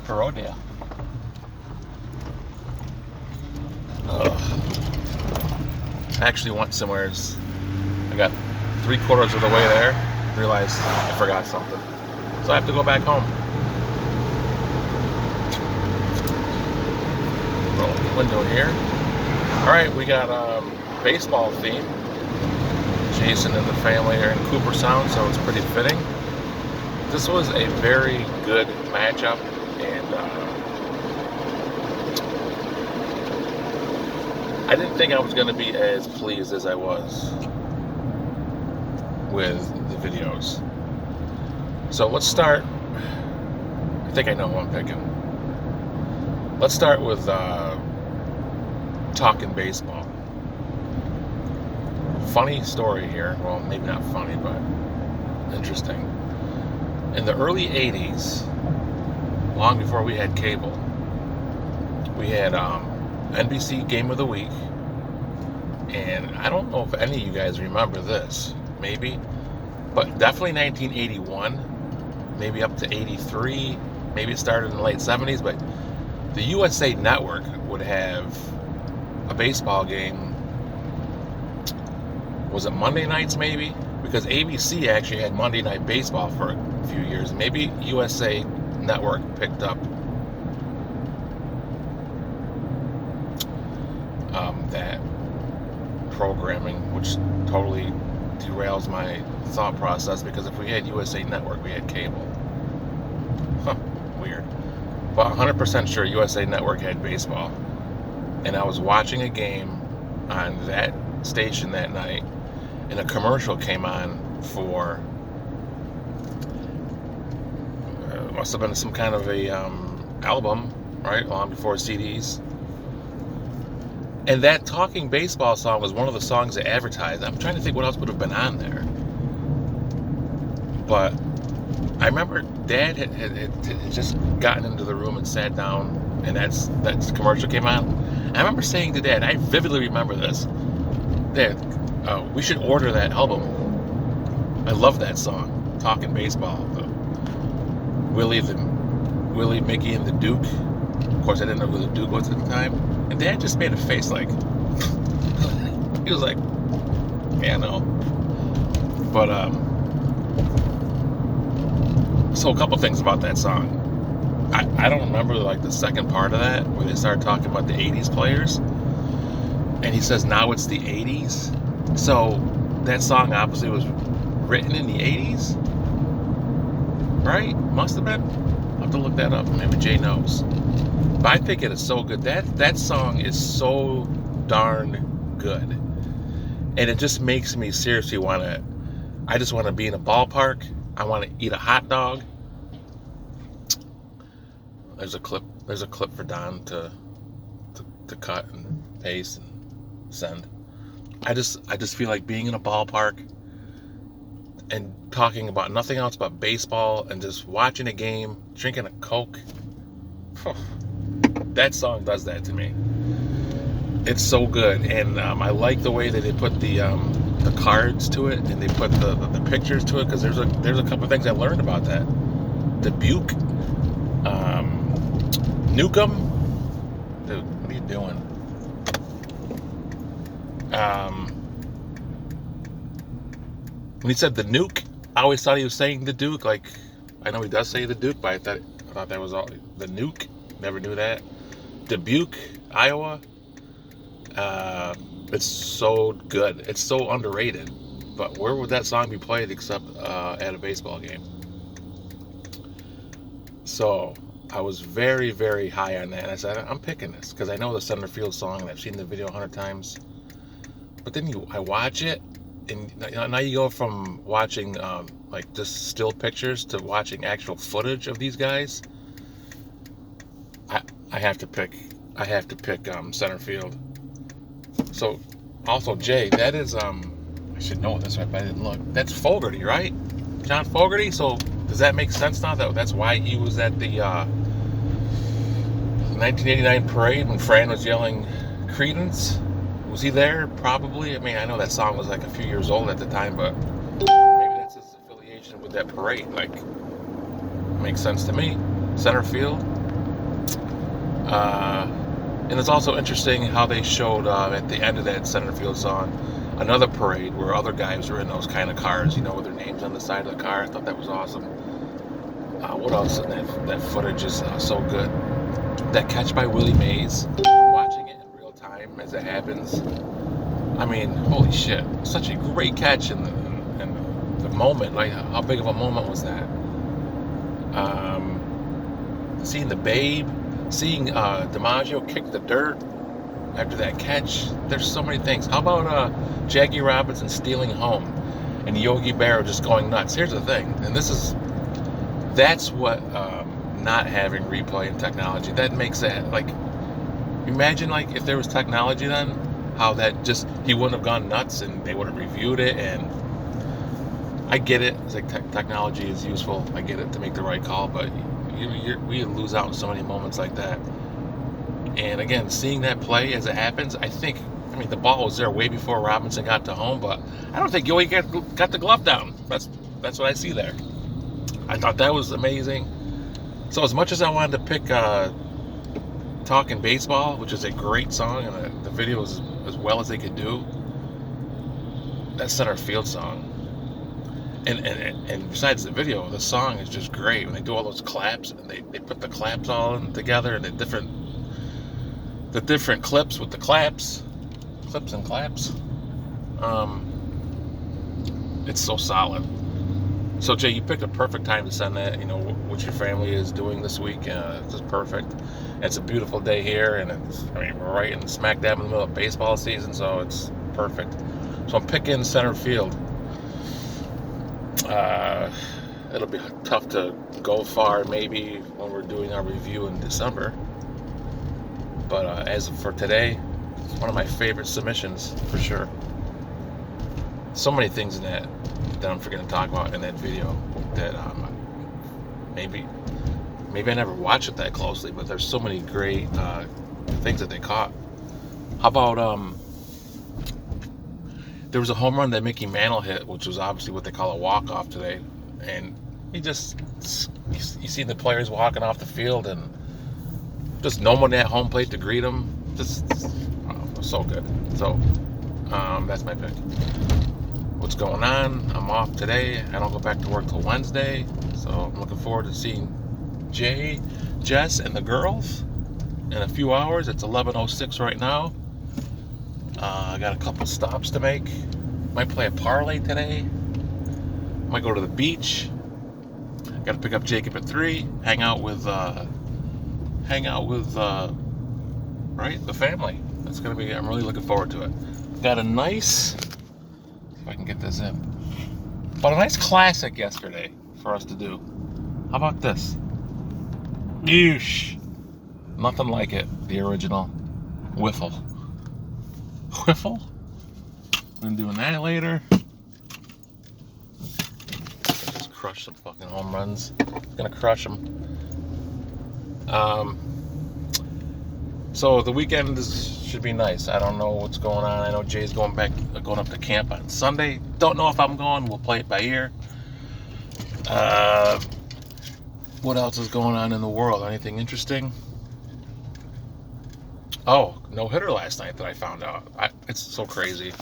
Parodia. I actually went somewhere. I got 3/4 of the way there, realized I forgot something. So I have to go back home. Roll the window here. Alright, we got baseball theme. Jason and the family are in Cooperstown, so it's pretty fitting. This was a very good matchup, and I didn't think I was going to be as pleased as I was with the videos. So let's start. I think I know who I'm picking. Let's start with talking baseball. Funny story here. Well, maybe not funny, but interesting. In the early 80s, long before we had cable, we had NBC Game of the Week, and I don't know if any of you guys remember this, maybe, but definitely 1981, maybe up to 83, maybe it started in the late 70s, but the USA Network would have a baseball game. Was it Monday nights maybe? Because ABC actually had Monday Night Baseball for a few years. Maybe USA Network picked up that programming, which totally derails my thought process, because if we had USA Network, we had cable. Weird. But 100% sure USA Network had baseball. And I was watching a game on that station that night, and a commercial came on for must have been some kind of a album, right, long before CDs. And that Talking Baseball song was one of the songs they advertised. I'm trying to think what else would have been on there. But I remember Dad had just gotten into the room and sat down, and that commercial came on. And I remember saying to Dad, I vividly remember this, Dad, we should order that album. I love that song, Talking Baseball. Willie, Mickey, and the Duke. Of course, I didn't know who the Duke was at the time. And Dad just made a face like, he was like, yeah, no. But, so a couple things about that song. I don't remember, like, the second part of that, where they started talking about the 80s players. And he says, now it's the 80s. So, that song obviously was written in the 80s? Right? Must have been. I'll have to look that up. Maybe Jay knows. But I think it is so good. That song is so darn good. And it just makes me seriously I just want to be in a ballpark. I want to eat a hot dog. There's a clip for Don to cut and paste and send. I just feel like being in a ballpark and talking about nothing else but baseball and just watching a game, drinking a Coke. That song does that to me. It's so good, and I like the way that they put the cards to it, and they put the pictures to it, because there's a couple things I learned about that. Dubuque, Newcomb, dude, what are you doing? When he said the Nuke, I always thought he was saying the Duke. Like, I know he does say the Duke, but I thought that was all the Nuke. Never knew that. Dubuque, Iowa. It's so good. It's so underrated. But where would that song be played except at a baseball game? So I was very, very high on that. And I said, I'm picking this because I know the center field song and I've seen the video 100 times. But then I watch it, and now you go from watching like just still pictures to watching actual footage of these guys. I have to pick center field. So also, Jay, that is I should know this, right? But I didn't look. That's Fogerty, right? John Fogerty. So does that make sense now? That's why he was at the 1989 parade when Fran was yelling Creedence. Was he there? Probably. I mean, I know that song was like a few years old at the time, but maybe that's his affiliation with that parade. Like, makes sense to me. Center field. And it's also interesting how they showed at the end of that center field song another parade where other guys were in those kind of cars, with their names on the side of the car. I thought that was awesome. What else in that footage is so good? That catch by Willie Mays, watching it in real time as it happens. I mean, holy shit! Such a great catch in the moment. Like, how big of a moment was that? Seeing the Babe, seeing DiMaggio kick the dirt after that catch. There's so many things. How about Jackie Robinson stealing home and Yogi Berra just going nuts? Here's the thing, and that's what not having replay and technology, that makes that, like, imagine, like, if there was technology then, how that just, he wouldn't have gone nuts and they would have reviewed it. And I get it, it's like technology is useful, I get it, to make the right call, but we lose out on so many moments like that. And again, seeing that play as it happens, I mean, the ball was there way before Robinson got to home, but I don't think Yogi got the glove down. That's what I see there. I thought that was amazing. So as much as I wanted to pick Talking Baseball, which is a great song, and the video is as well as they could do, that center field song. And besides the video, the song is just great. When they do all those claps, and they put the claps all in together, and the different clips with the clips and claps. It's so solid. So Jay, you picked a perfect time to send that. What your family is doing this week. It's just perfect. It's a beautiful day here, and we're right in smack dab in the middle of baseball season, so it's perfect. So I'm picking center field. It'll be tough to go far maybe when we're doing our review in December. But as for today, it's one of my favorite submissions for sure. So many things in that I'm forgetting to talk about in that video that maybe I never watched it that closely, but there's so many great things that they caught. How about there was a home run that Mickey Mantle hit, which was obviously what they call a walk-off today, and you see the players walking off the field and just no one at home plate to greet them. Just so good. So that's my pick. What's going on? I'm off today. I don't go back to work till Wednesday, so I'm looking forward to seeing Jay, Jess, and the girls in a few hours. It's 11:06 right now. I got a couple stops to make. Might play a parlay today. Might go to the beach. Got to pick up Jacob at 3. Hang out with the family. That's gonna be. I'm really looking forward to it. Got a nice. If I can get this in. But a nice classic yesterday for us to do. How about this? Yeesh. Nothing like it. The original. Wiffle. Been doing that later. Just crush some fucking home runs. Gonna crush them. So the weekend should be nice. I don't know what's going on. I know Jay's going up to camp on Sunday. Don't know if I'm going. We'll play it by ear. What else is going on in the world? Anything interesting? Oh, no hitter last night that I found out. It's so crazy.